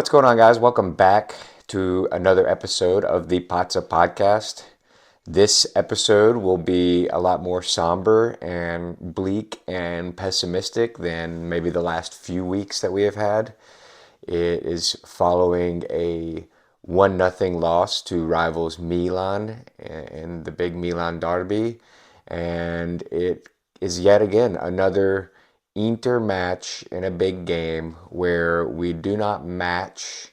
What's going on, guys? Welcome back to another episode of the Pazza Podcast. This episode will be a lot more somber and bleak and pessimistic than maybe the last few weeks that we have had. It is following a 1-0 loss to rivals Milan in the big Milan Derby, and it is yet again another Inter match in a big game where we do not match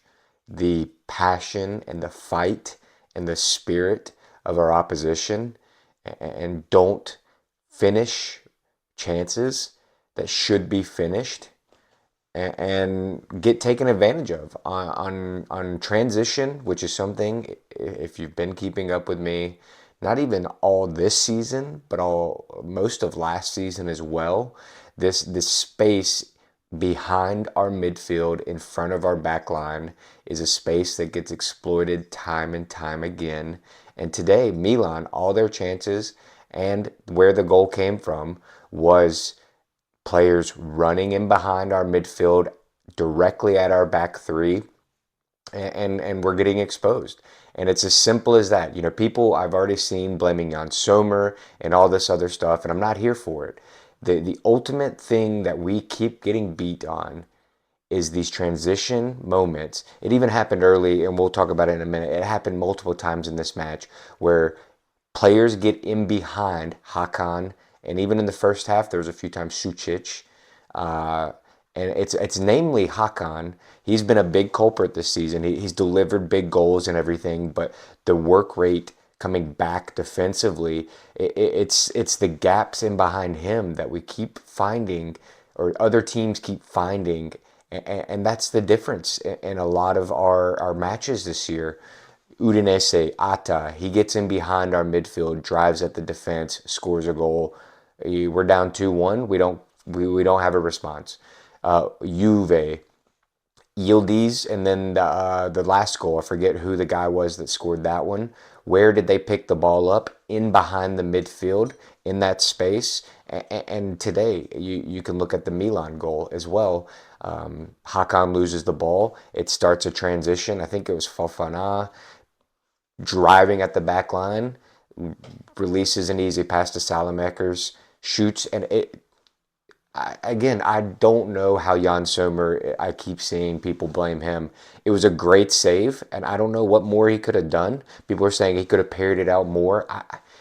the passion and the fight and the spirit of our opposition and don't finish chances that should be finished and get taken advantage of on transition, which is something, if you've been keeping up with me, not even all this season, but all most of last season as well. This space behind our midfield in front of our back line is a space that gets exploited time and time again. And today, Milan, all their chances and where the goal came from was players running in behind our midfield directly at our back three, and we're getting exposed. And it's as simple as that. You know, people I've already seen blaming Jan Sommer and all this other stuff, and I'm not here for it. The ultimate thing that we keep getting beat on is these transition moments. It even happened early, and we'll talk about it in a minute. It happened multiple times in this match where players get in behind Hakan, and even in the first half, there was a few times Sucic, uh, and it's namely Hakan. He's been a big culprit this season. He's delivered big goals and everything, but the work rate coming back defensively, it's the gaps in behind him that we keep finding, or other teams keep finding, and that's the difference in a lot of our matches this year. Udinese, Atta, he gets in behind our midfield, drives at the defense, scores a goal. We're down 2-1. We don't have a response. Juve, Yildiz, and then the last goal, I forget who the guy was that scored that one. Where did they pick the ball up? In behind the midfield, in that space. And today, you can look at the Milan goal as well. Hakan loses the ball. It starts a transition. I think it was Fofana driving at the back line, releases an easy pass to Salamakers, shoots, and again, I don't know how Jan Sommer, I keep seeing people blame him. It was a great save, and I don't know what more he could have done. People are saying he could have parried it out more.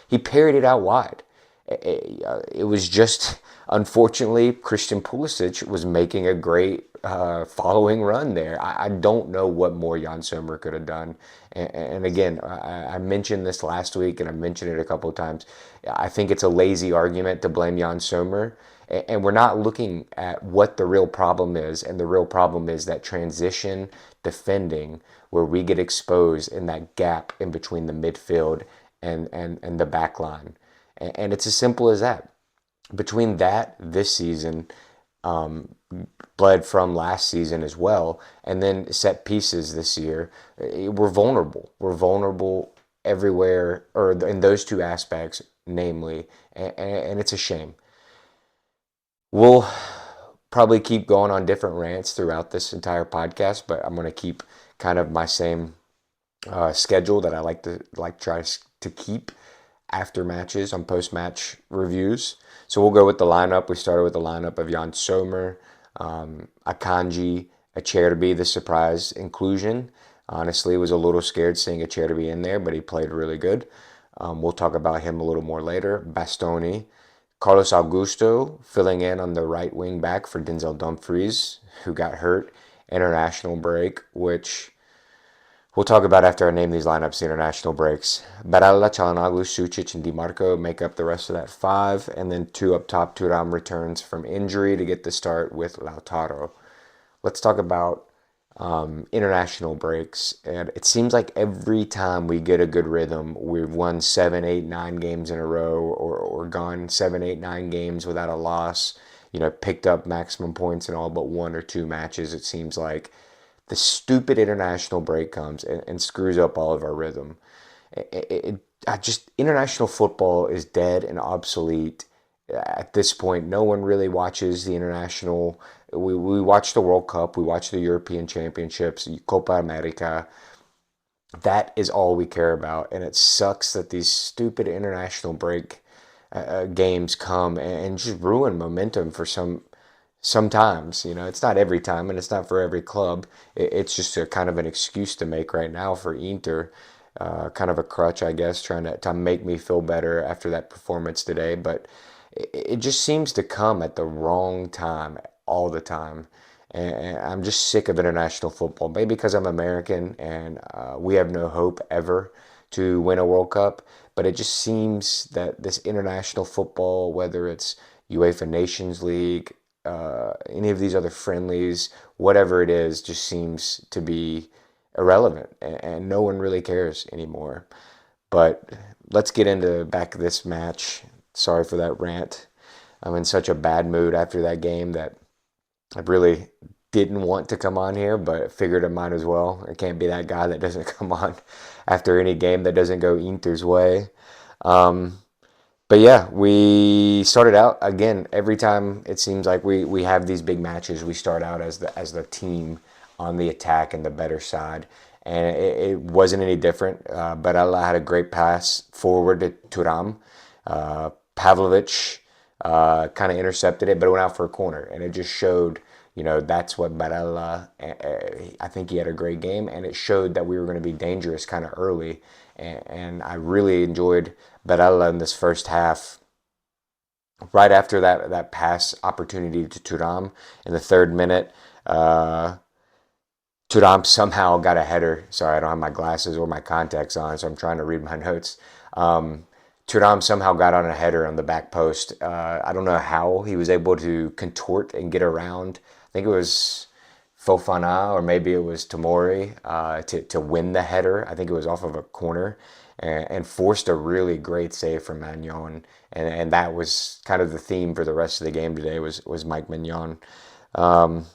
He parried it out wide. It was just, unfortunately, Christian Pulisic was making a great following run there. I don't know what more Jan Sommer could have done. And again, I mentioned this last week, and I mentioned it a couple of times. I think it's a lazy argument to blame Jan Sommer, and we're not looking at what the real problem is. And the real problem is that transition defending, where we get exposed in that gap in between the midfield and the back line. And it's as simple as that. Between that, this season, bled from last season as well, and then set pieces this year, we're vulnerable. We're vulnerable everywhere, or in those two aspects, namely, and it's a shame. We'll probably keep going on different rants throughout this entire podcast, but I'm going to keep kind of my same schedule that I try to keep after matches on post-match reviews. So we'll go with the lineup. We started with the lineup of Jan Sommer, Akanji, Acerbi, the surprise inclusion. Honestly, was a little scared seeing Acerbi in there, but he played really good. We'll talk about him a little more later. Bastoni, Carlos Augusto filling in on the right wing back for Denzel Dumfries, who got hurt international break, which we'll talk about after I name these lineups, the international breaks. Barella, Çalhanoğlu, Sucic, and Di Marco make up the rest of that five. And then two up top, Thuram returns from injury to get the start with Lautaro. Let's talk about international breaks. And it seems like every time we get a good rhythm, we've won 7, 8, 9 games in a row, or gone 7, 8, 9 games without a loss. You know, picked up maximum points in all but one or two matches, it seems like. The stupid international break comes and screws up all of our rhythm. International football is dead and obsolete at this point. No one really watches the international we watch the World Cup, we watch the European Championships, Copa America. That is all we care about, and it sucks that these stupid international break games come and just ruin momentum for sometimes. It's not every time, and it's not for every club. It's just a kind of an excuse to make right now for Inter, kind of a crutch, I guess, trying to make me feel better after that performance today. But it just seems to come at the wrong time all the time. And I'm just sick of international football. Maybe because I'm American and we have no hope ever to win a World Cup. But it just seems that this international football, whether it's UEFA Nations League, any of these other friendlies, whatever it is, just seems to be irrelevant, and no one really cares anymore. But let's get into back this match. Sorry for that rant. I'm in such a bad mood after that game that I really didn't want to come on here, but figured I might as well. I can't be that guy that doesn't come on after any game that doesn't go Inter's way. Um, but yeah, we started out again. Every time it seems like we have these big matches, we start out as the team on the attack and the better side, and it wasn't any different. Barella had a great pass forward to Turam. Pavlovic kind of intercepted it, but it went out for a corner, and it just showed. That's what Barella. I think he had a great game, and it showed that we were going to be dangerous kind of early. And I really enjoyed Barella in this first half. Right after that pass opportunity to Turam in the third minute, Turam somehow got a header. Sorry, I don't have my glasses or my contacts on, so I'm trying to read my notes. Um, Turam somehow got on a header on the back post. I don't know how he was able to contort and get around. I think it was Fofana or maybe it was Tomori to win the header. I think it was off of a corner and forced a really great save from Magnon. And that was kind of the theme for the rest of the game today was Mike Magnon. Um,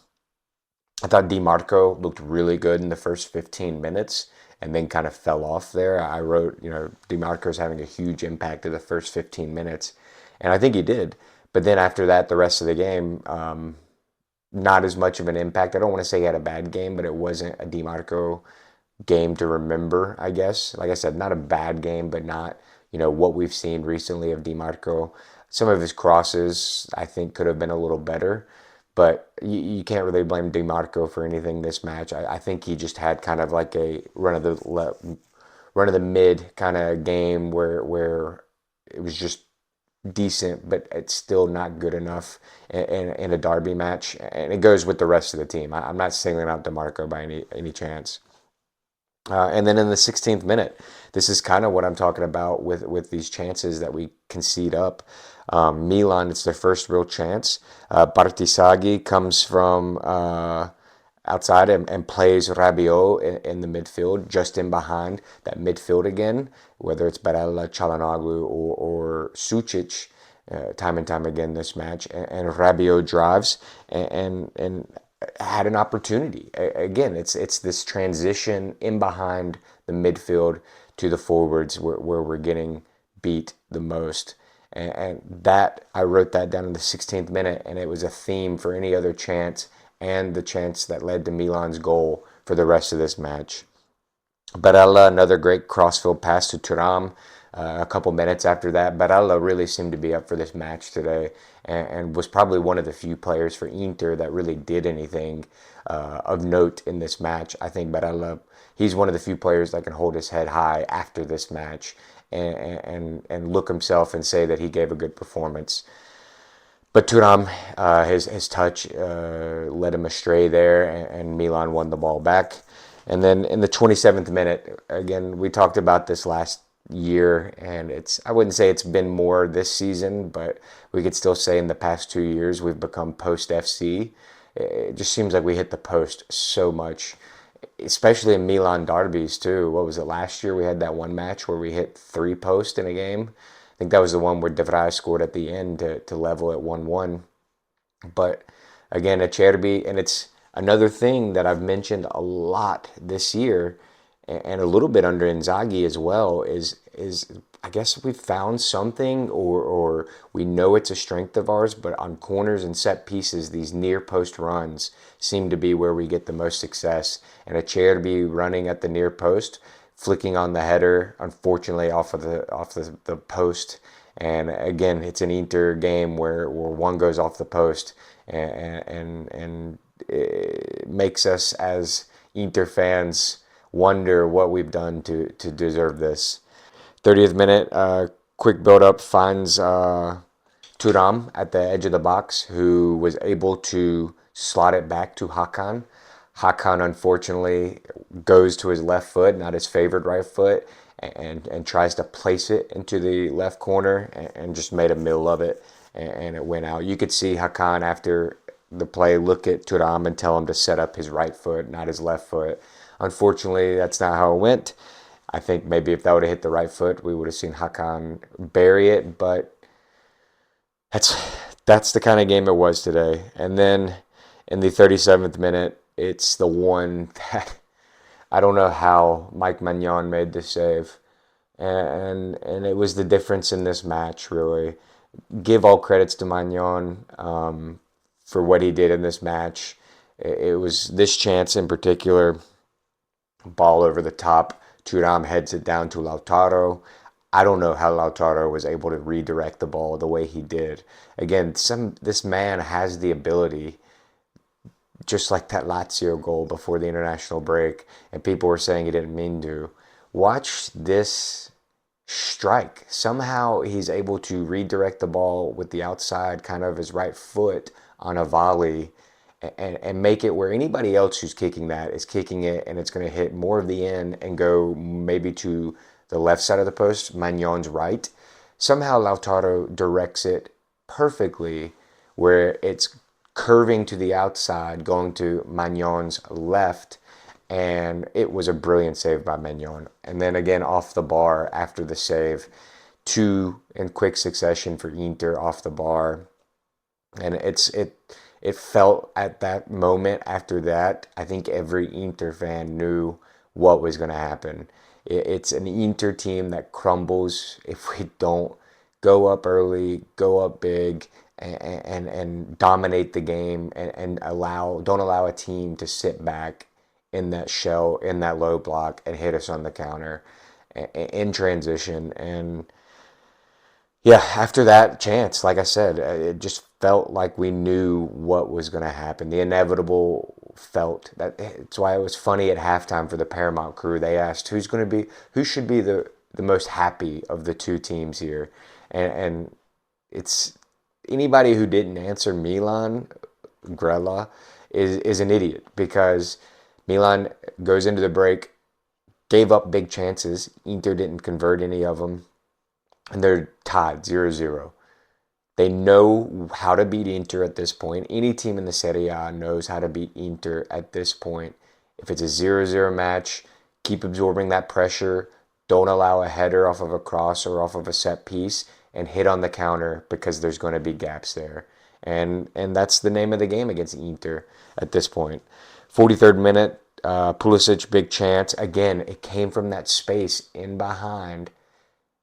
I thought DiMarco looked really good in the first 15 minutes and then kind of fell off there. I wrote, DiMarco's having a huge impact in the first 15 minutes, and I think he did. But then after that, the rest of the game, not as much of an impact. I don't want to say he had a bad game, but it wasn't a DiMarco game to remember, I guess. Like I said, not a bad game, but not, what we've seen recently of DiMarco. Some of his crosses, I think, could have been a little better, but you can't really blame DiMarco for anything this match. I think he just had kind of like a run of the mid kind of game where it was just decent, but it's still not good enough in a derby match. And it goes with the rest of the team. I'm not singling out DiMarco by any chance. And then in the 16th minute, this is kind of what I'm talking about with these chances that we concede up. Milan, it's their first real chance. Bartisaghi comes from outside and plays Rabiot in the midfield, just in behind that midfield again, whether it's Barella, Çalhanoğlu, or Sucic, time and time again this match. And Rabiot drives and had an opportunity. Again, it's this transition in behind the midfield to the forwards where we're getting beat the most. And that I wrote that down in the 16th minute, and it was a theme for any other chance and the chance that led to Milan's goal for the rest of this match. Barella, another great crossfield pass to Thuram. A couple minutes after that, Barella really seemed to be up for this match today and was probably one of the few players for Inter that really did anything of note in this match. I think Barella, he's one of the few players that can hold his head high after this match and look himself and say that he gave a good performance. But Thuram, his touch led him astray there, and Milan won the ball back. And then in the 27th minute, again, we talked about this last year, and I wouldn't say it's been more this season, but we could still say in the past 2 years we've become post FC. It just seems like we hit the post so much, especially in Milan derbies too. What was it last year? We had that one match where we hit three posts in a game. I think that was the one where De Vrij scored at the end to level at 1-1. But again, Acerbi, and it's another thing that I've mentioned a lot this year, and a little bit under Inzaghi as well, is I guess we've found something, or we know it's a strength of ours, but on corners and set pieces, these near post runs seem to be where we get the most success. And a chair to be running at the near post, flicking on the header, unfortunately off the post. And again, it's an Inter game where one goes off the post, and it makes us as Inter fans wonder what we've done to deserve this. 30th minute, quick build up finds Turam at the edge of the box, who was able to slot it back to Hakan. Hakan unfortunately goes to his left foot, not his favored right foot, and tries to place it into the left corner, and just made a mill of it, and it went out. You could see Hakan after the play look at Turam and tell him to set up his right foot, not his left foot. Unfortunately, that's not how it went. I think maybe if that would have hit the right foot, we would have seen Hakan bury it, but that's that's the kind of game it was today. And then in the 37th minute, it's the one that I don't know how Mike Magnon made the save, and it was the difference in this match. Really, give all credits to Magnon for what he did in this match. It was this chance in particular, ball over the top. Thuram heads it down to Lautaro. I don't know how Lautaro was able to redirect the ball the way he did. Again, this man has the ability, just like that Lazio goal before the international break, and people were saying he didn't mean to. Watch this strike. Somehow he's able to redirect the ball with the outside, kind of his right foot on a volley, and make it where anybody else who's kicking that is kicking it, and it's going to hit more of the end and go maybe to the left side of the post, Magnon's right. Somehow Lautaro directs it perfectly where it's curving to the outside, going to Magnon's left, and it was a brilliant save by Magnon. And then again off the bar after the save, two in quick succession for Inter off the bar, and it felt at that moment after that, I think every Inter fan knew what was going to happen. It's an Inter team that crumbles if we don't go up early, go up big, and dominate the game, and don't allow a team to sit back in that shell, in that low block, and hit us on the counter in transition. And yeah, after that chance, like I said, it just felt like we knew what was going to happen. The inevitable felt that. It's why it was funny at halftime for the Paramount crew. They asked who should be the most happy of the two teams here, and it's anybody who didn't answer Milan, Grella, is an idiot, because Milan goes into the break, gave up big chances. Inter didn't convert any of them, and they're tied 0-0. They know how to beat Inter at this point. Any team in the Serie A knows how to beat Inter at this point. If it's a 0-0 match, keep absorbing that pressure. Don't allow a header off of a cross or off of a set piece, and hit on the counter, because there's going to be gaps there. And that's the name of the game against Inter at this point. 43rd minute, Pulisic, big chance. Again, it came from that space in behind.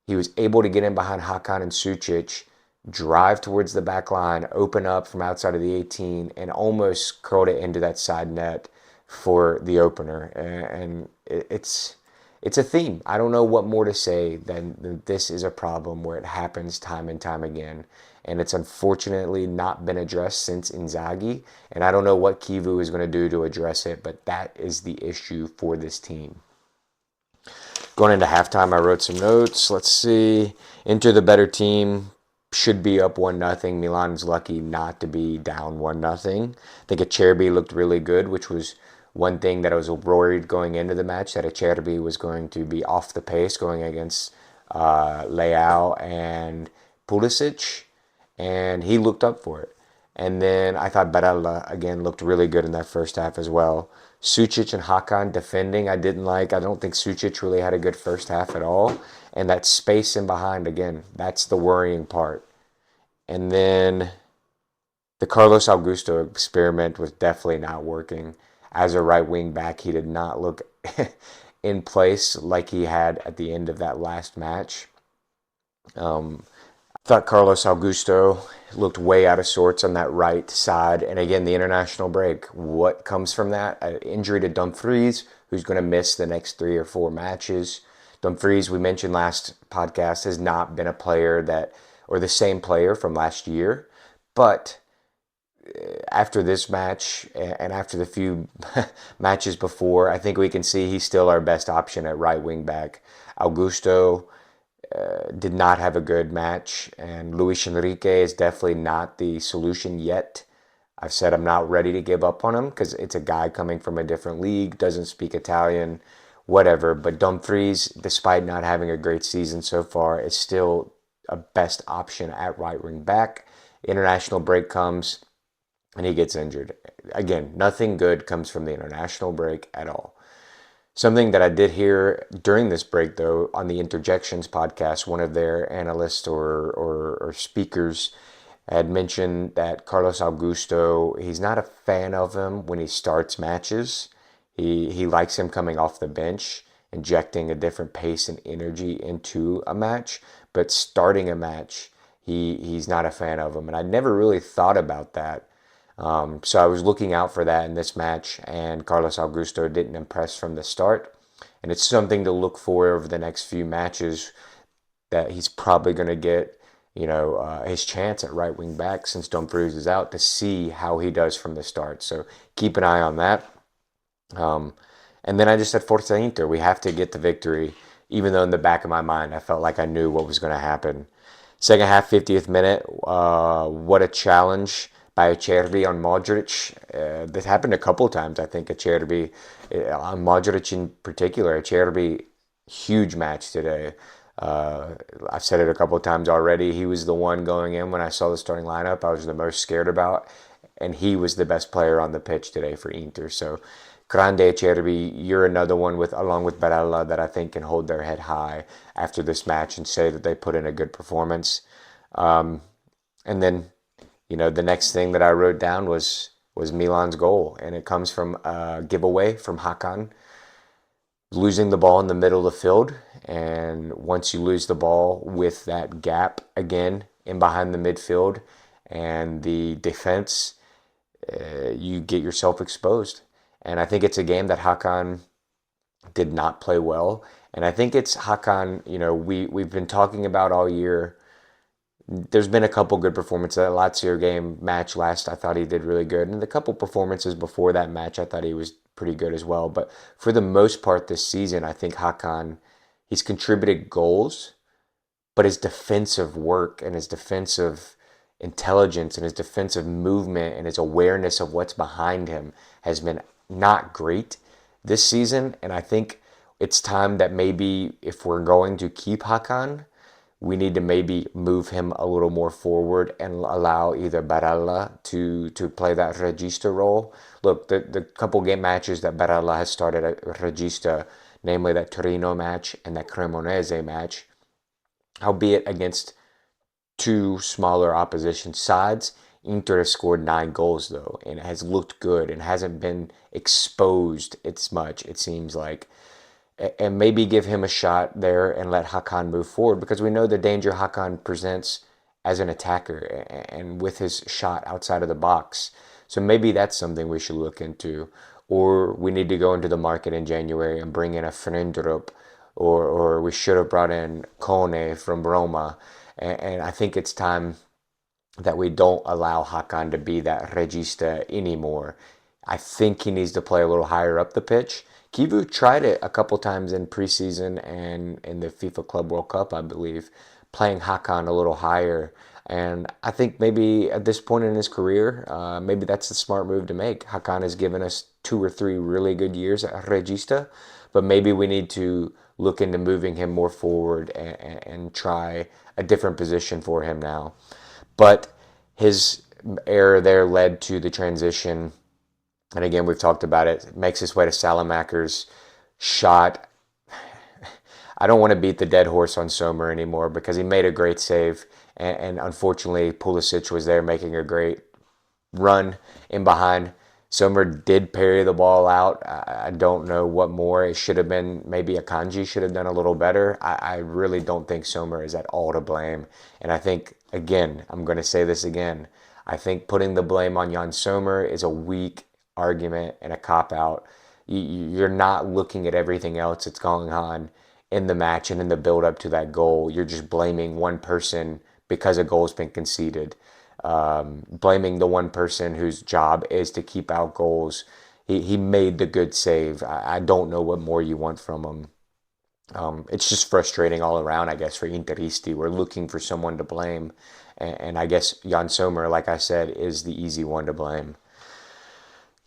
He was able to get in behind Hakan and Sucic, drive towards the back line, open up from outside of the 18, and almost curled it into that side net for the opener. And it's a theme. I don't know what more to say than this is a problem where it happens time and time again. And it's unfortunately not been addressed since Inzaghi. And I don't know what Kivu is going to do to address it, but that is the issue for this team. Going into halftime, I wrote some notes. Let's see. Inter the better team, should be up 1-0. Milan's lucky not to be down 1-0. I think Acerbi looked really good, which was one thing that I was worried going into the match, that Acerbi was going to be off the pace going against Leao and Pulisic, and he looked up for it. And then I thought Barella, again, looked really good in that first half as well. Sucic and Hakan defending, I didn't like. I don't think Sucic really had a good first half at all. And that space in behind, again, that's the worrying part. And then the Carlos Augusto experiment was definitely not working. As a right wing back, he did not look in place like he had at the end of that last match. Thought Carlos Augusto looked way out of sorts on that right side. And again, the international break. What comes from that? An injury to Dumfries, who's going to miss the next 3 or 4 matches. Dumfries, we mentioned last podcast, has not been a player that, or the same player from last year. But after this match and after the few matches before, I think we can see he's still our best option at right wing back. Augusto did not have a good match, and Luis Enrique is definitely not the solution yet. I've said I'm not ready to give up on him because it's a guy coming from a different league, doesn't speak Italian, whatever. But Dumfries, despite not having a great season so far, is still a best option at right wing back. International break comes and he gets injured. Again, nothing good comes from the international break at all. Something that I did hear during this break, though, on the Interjections podcast, one of their analysts or speakers had mentioned that Carlos Augusto, he's not a fan of him when he starts matches. He likes him coming off the bench, injecting a different pace and energy into a match. But starting a match, he's not a fan of him. And I never really thought about that. So I was looking out for that in this match, and Carlos Augusto didn't impress from the start. And it's something to look for over the next few matches that he's probably going to get, his chance at right wing back since Dumfries is out to see how he does from the start. So keep an eye on that. And then I just said Forza Inter. We have to get the victory, even though in the back of my mind I felt like I knew what was going to happen. Second half, 50th minute. What a challenge by Acerbi on Modric. This happened a couple times, I think. Acerbi, on Modric in particular. Acerbi, huge match today. I've said it a couple of times already. He was the one going in when I saw the starting lineup I was the most scared about, and he was the best player on the pitch today for Inter. So, Grande Acerbi, you're another one along with Barella that I think can hold their head high after this match and say that they put in a good performance. And then, the next thing that I wrote down was Milan's goal, and it comes from a giveaway from Hakan, losing the ball in the middle of the field. And once you lose the ball with that gap again in behind the midfield and the defense, you get yourself exposed. And I think it's a game that Hakan did not play well. And I think it's Hakan, we've been talking about all year. There's been a couple good performances. That Lazio game match last, I thought he did really good. And the couple performances before that match, I thought he was pretty good as well. But for the most part this season, I think Hakan, he's contributed goals, but his defensive work and his defensive intelligence and his defensive movement and his awareness of what's behind him has been not great this season. And I think it's time that maybe if we're going to keep Hakan, we need to maybe move him a little more forward and allow either Barella to play that regista role. Look, the couple game matches that Barella has started at regista, namely that Torino match and that Cremonese match, albeit against two smaller opposition sides, Inter has scored 9 goals though, and it has looked good and hasn't been exposed as much, it seems like. And maybe give him a shot there and let Hakan move forward, because we know the danger Hakan presents as an attacker and with his shot outside of the box. So maybe that's something we should look into. Or we need to go into the market in January and bring in a Frendrup, or we should have brought in Kone from Roma. And I think it's time that we don't allow Hakan to be that regista anymore. I think he needs to play a little higher up the pitch. Kivu tried it a couple times in preseason and in the FIFA Club World Cup, I believe, playing Hakan a little higher. And I think maybe at this point in his career, maybe that's the smart move to make. Hakan has given us 2 or 3 really good years at Regista, but maybe we need to look into moving him more forward and try a different position for him now. But his error there led to the transition. And again, we've talked about it. Makes his way to Salamaker's shot. I don't want to beat the dead horse on Sommer anymore because he made a great save. And unfortunately, Pulisic was there making a great run in behind. Sommer did parry the ball out. I don't know what more. It should have been, maybe Akanji should have done a little better. I really don't think Sommer is at all to blame. And I think, again, I'm going to say this again. I think putting the blame on Jan Sommer is a weak argument and a cop out. You're not looking at everything else that's going on in the match and in the build up to that goal. You're just blaming one person because a goal's been conceded. Blaming the one person whose job is to keep out goals. He made the good save. I don't know what more you want from him. It's just frustrating all around, I guess, for Interisti. We're looking for someone to blame. And I guess Jan Sommer, like I said, is the easy one to blame.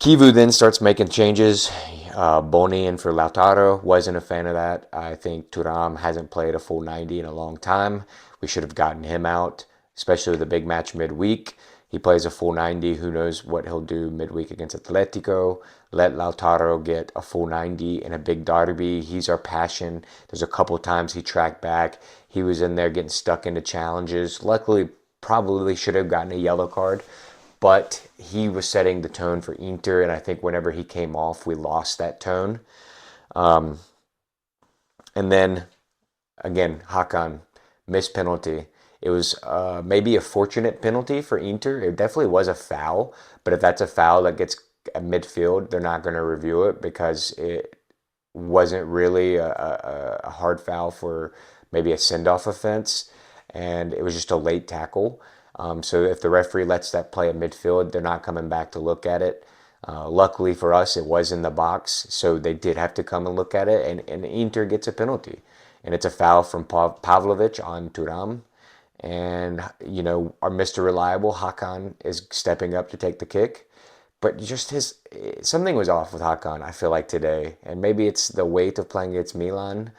Kivu then starts making changes. Boni in for Lautaro. Wasn't a fan of that. I think Thuram hasn't played a full 90 in a long time. We should have gotten him out, especially with a big match midweek. He plays a full 90. Who knows what he'll do midweek against Atletico. Let Lautaro get a full 90 in a big derby. He's our passion. There's a couple times he tracked back. He was in there getting stuck into challenges. Luckily, probably should have gotten a yellow card, but he was setting the tone for Inter, and I think whenever he came off, we lost that tone. And then, again, Hakan, missed penalty. It was maybe a fortunate penalty for Inter. It definitely was a foul, but if that's a foul that gets at midfield, they're not going to review it because it wasn't really a hard foul for maybe a send-off offense, and it was just a late tackle. So if the referee lets that play at midfield, they're not coming back to look at it. Luckily for us, it was in the box, so they did have to come and look at it, and Inter gets a penalty. And it's a foul from Pavlovic on Thuram. And, our Mr. Reliable, Hakan, is stepping up to take the kick. But just something was off with Hakan, I feel like today. And maybe it's the weight of playing against Milan.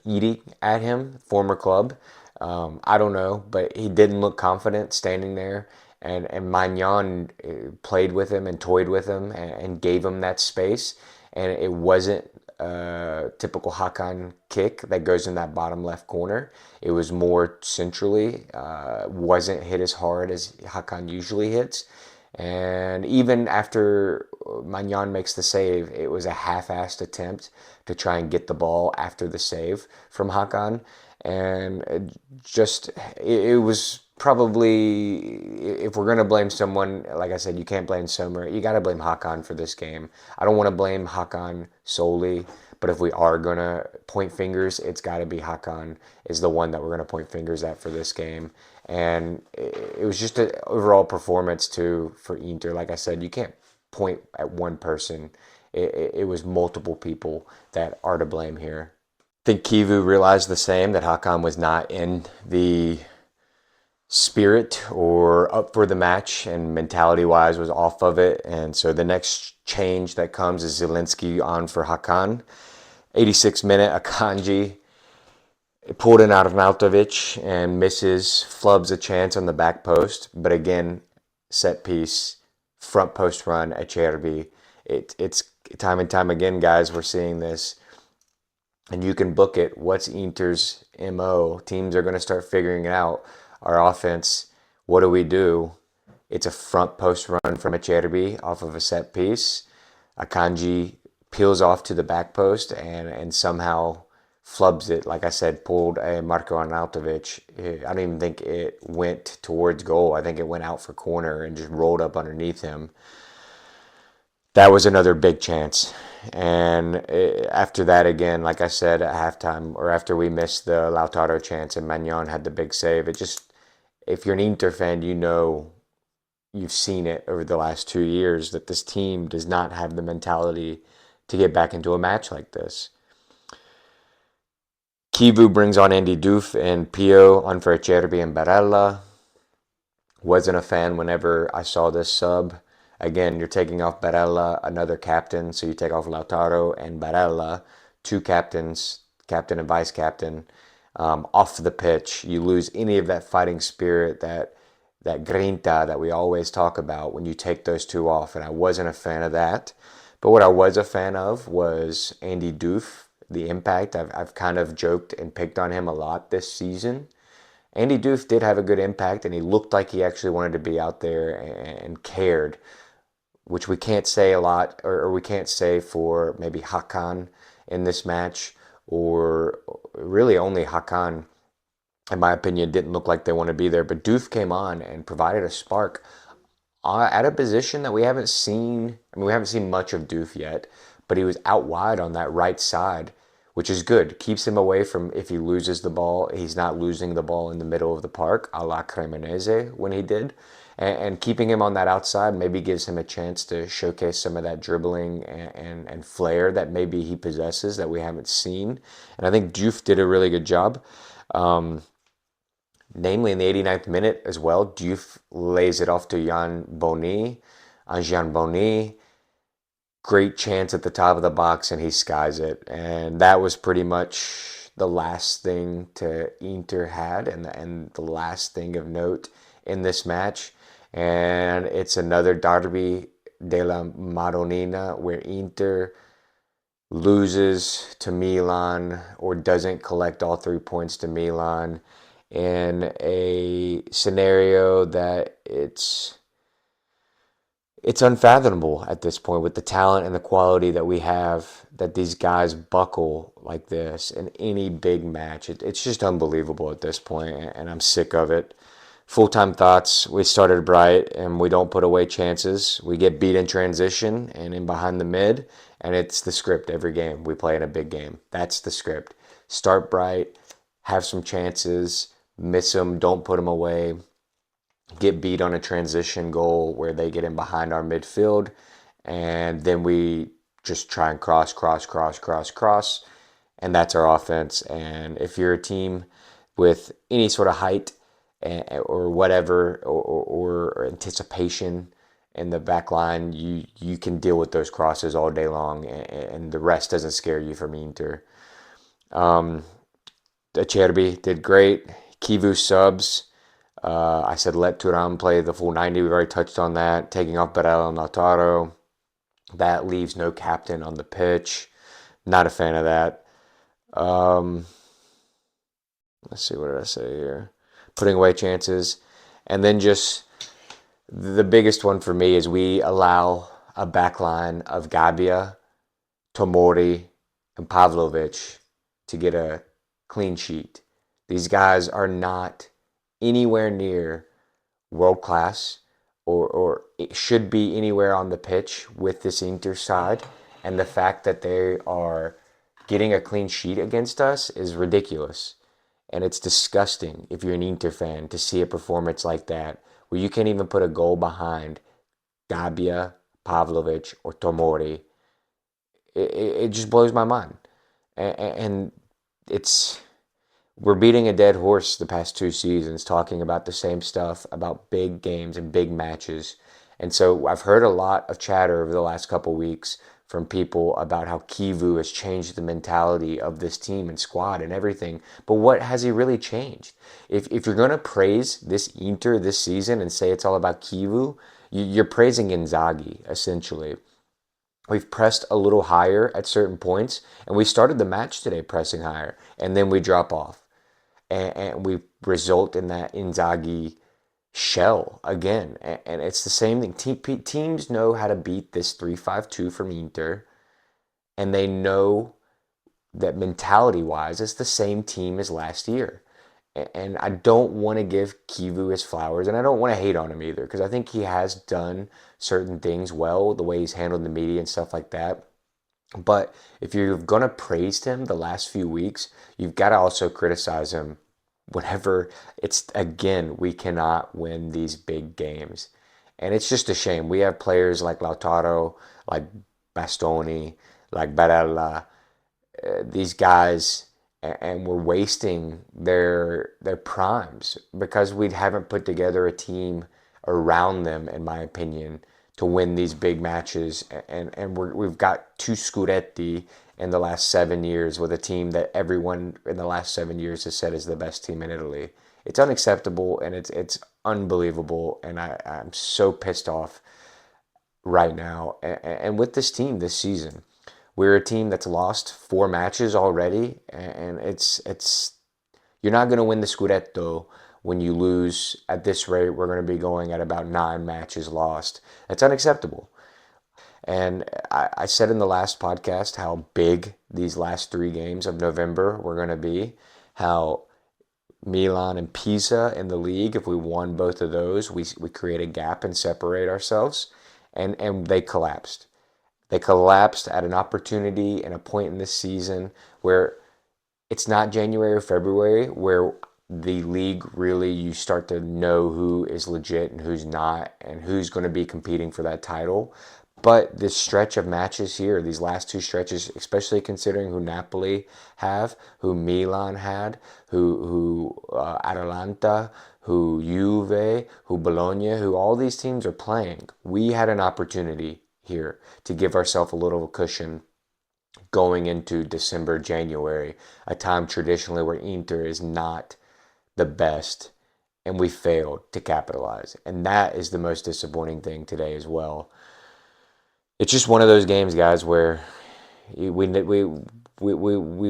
Eating at him, former club. I don't know, but he didn't look confident standing there. And Magnan played with him and toyed with him and gave him that space. And it wasn't a typical Hakan kick that goes in that bottom left corner. It was more centrally, wasn't hit as hard as Hakan usually hits. And even after Magnan makes the save, it was a half-assed attempt to try and get the ball after the save from Hakan. And it was probably, if we're going to blame someone, like I said, you can't blame Sommer. You got to blame Hakan for this game. I don't want to blame Hakan solely, but if we are going to point fingers, it's got to be Hakan is the one that we're going to point fingers at for this game. And it was just an overall performance too for Inter. Like I said, you can't point at one person. It was multiple people that are to blame here. I think Kivu realized the same, that Hakan was not in the spirit or up for the match, and mentality wise was off of it. And so the next change that comes is Zielinski on for Hakan. 86th minute, Akanji pulled in out of Maltovic and misses, flubs a chance on the back post. But again, set piece, front post run at Cherby. It's time and time again, guys, we're seeing this. And you can book it. What's Inter's MO? Teams are going to start figuring it out. Our offense, what do? It's a front post run from Cherby off of a set piece. Akanji peels off to the back post and somehow flubs it. Like I said, pulled a Marko Arnautovic. I don't even think it went towards goal. I think it went out for corner and just rolled up underneath him. That was another big chance. And after that, again, like I said, at halftime, or after we missed the Lautaro chance and Magnan had the big save, it just, if you're an Inter fan, you've seen it over the last 2 years that this team does not have the mentality to get back into a match like this. Kivu brings on Andy Diouf and Pio on for Acerbi and Barella. Wasn't a fan whenever I saw this sub. Again, you're taking off Barella, another captain, so you take off Lautaro and Barella, two captains, captain and vice captain, off the pitch. You lose any of that fighting spirit, that grinta that we always talk about when you take those two off, and I wasn't a fan of that. But what I was a fan of was Andy Diouf, the impact. I've kind of joked and picked on him a lot this season. Andy Diouf did have a good impact, and he looked like he actually wanted to be out there and cared. which we can't say a lot, or we can't say for maybe Hakan in this match, or really only Hakan, in my opinion, didn't look like they want to be there. But Doof came on and provided a spark at a position that we haven't seen. I mean, we haven't seen much of Doof yet, but he was out wide on that right side, which is good. Keeps him away from, if he loses the ball, he's not losing the ball in the middle of the park, a la Cremonese when he did. And keeping him on that outside maybe gives him a chance to showcase some of that dribbling and flair that maybe he possesses that we haven't seen. And I think Diouf did a really good job. Namely in the 89th minute as well, Diouf lays it off to Jan Boni. Jan Boni, great chance at the top of the box, and he skies it. And that was pretty much the last thing to Inter had, and the last thing of note in this match. And it's another Derby Della Madonnina where Inter loses to Milan or doesn't collect all 3 points to Milan in a scenario that it's unfathomable at this point with the talent and the quality that we have, that these guys buckle like this in any big match. It's just unbelievable at this point, and I'm sick of it. Full-time thoughts: we started bright and we don't put away chances. We get beat in transition and in behind the mid, and it's the script every game we play in a big game. That's the script. Start bright, have some chances, miss them, don't put them away, get beat on a transition goal where they get in behind our midfield, and then we just try and cross, cross, cross, cross, cross, and that's our offense. And if you're a team with any sort of height or whatever, or anticipation in the back line, you can deal with those crosses all day long, and the rest doesn't scare you from Inter. Acerbi did great. Kivu subs. I said let Turan play the full 90. We've already touched on that. Taking off Barella and Lautaro. That leaves no captain on the pitch. Not a fan of that. Um, let's see, what did I say here? Putting away chances. And then just the biggest one for me is we allow a backline of Gabia, Tomori, and Pavlovic to get a clean sheet. These guys are not anywhere near world class, or it should be anywhere on the pitch with this Inter side. And the fact that they are getting a clean sheet against us is ridiculous. And it's disgusting if you're an Inter fan to see a performance like that where you can't even put a goal behind Gabia, Pavlovic, or Tomori. It just blows my mind. And it's we're beating a dead horse the past 2 seasons, talking about the same stuff about big games and big matches. And so I've heard a lot of chatter over the last couple weeks from people about how Kivu has changed the mentality of this team and squad and everything. But what has he really changed? If you're going to praise this Inter this season and say it's all about Kivu, you're praising Inzaghi, essentially. We've pressed a little higher at certain points, and we started the match today pressing higher, and then we drop off, and we result in that Inzaghi shell again. And it's the same thing. Teams know how to beat this 3-5-2 from Inter, and they know that mentality-wise, it's the same team as last year. And I don't want to give Kivu his flowers, and I don't want to hate on him either, because I think he has done certain things well, the way he's handled the media and stuff like that. But if you're going to praise him the last few weeks, you've got to also criticize him whenever it's, again, we cannot win these big games. And it's just a shame. We have players like Lautaro, like Bastoni, like Barella, these guys, and we're wasting their primes because we haven't put together a team around them, in my opinion, to win these big matches. And we've got two Scudetti in the last 7 years with a team that everyone in the last 7 years has said is the best team in Italy. It's unacceptable, and it's unbelievable, and I'm so pissed off right now. And with this team this season, we're a team that's lost 4 matches already, and it's you're not going to win the Scudetto when you lose at this rate. We're going to be going at about 9 matches lost. That's unacceptable. And I said in the last podcast how big these last 3 games of November were going to be, how Milan and Pisa in the league, if we won both of those, we create a gap and separate ourselves. And they collapsed. They collapsed at an opportunity and a point in this season where it's not January or February where the league really you start to know who is legit and who's not and who's going to be competing for that title. But this stretch of matches here, these last 2 stretches, especially considering who Napoli have, who Milan had, who Atalanta, who Juve, who Bologna, who all these teams are playing, we had an opportunity here to give ourselves a little cushion going into December, January, a time traditionally where Inter is not the best, and we failed to capitalize. And that is the most disappointing thing today as well. It's just one of those games, guys, where we've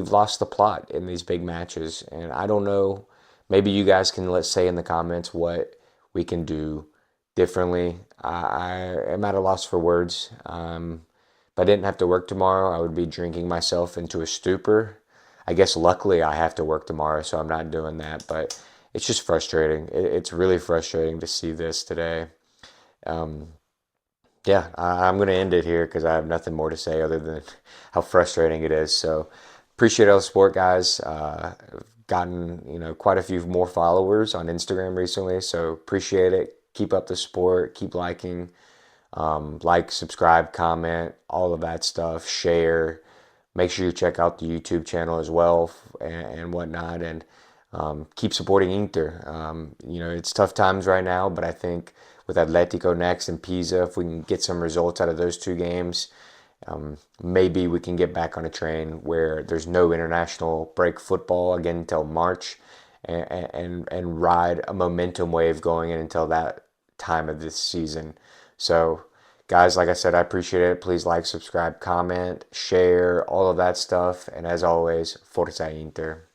lost the plot in these big matches, and I don't know. Maybe you guys can let's say in the comments what we can do differently. I am at a loss for words. If I didn't have to work tomorrow, I would be drinking myself into a stupor. I guess luckily I have to work tomorrow, so I'm not doing that. But it's just frustrating. It's really frustrating to see this today. Um, yeah, I'm going to end it here because I have nothing more to say other than how frustrating it is. So appreciate all the support, guys. Gotten quite a few more followers on Instagram recently, so appreciate it. Keep up the support. Keep liking, subscribe, comment, all of that stuff. Share. Make sure you check out the YouTube channel as well and whatnot, and keep supporting Inter. It's tough times right now, but I think with Atletico next and Pisa, if we can get some results out of those 2 games, maybe we can get back on a train where there's no international break football again until March, and ride a momentum wave going in until that time of this season. So, guys, like I said, I appreciate it. Please like, subscribe, comment, share, all of that stuff. And as always, Forza Inter.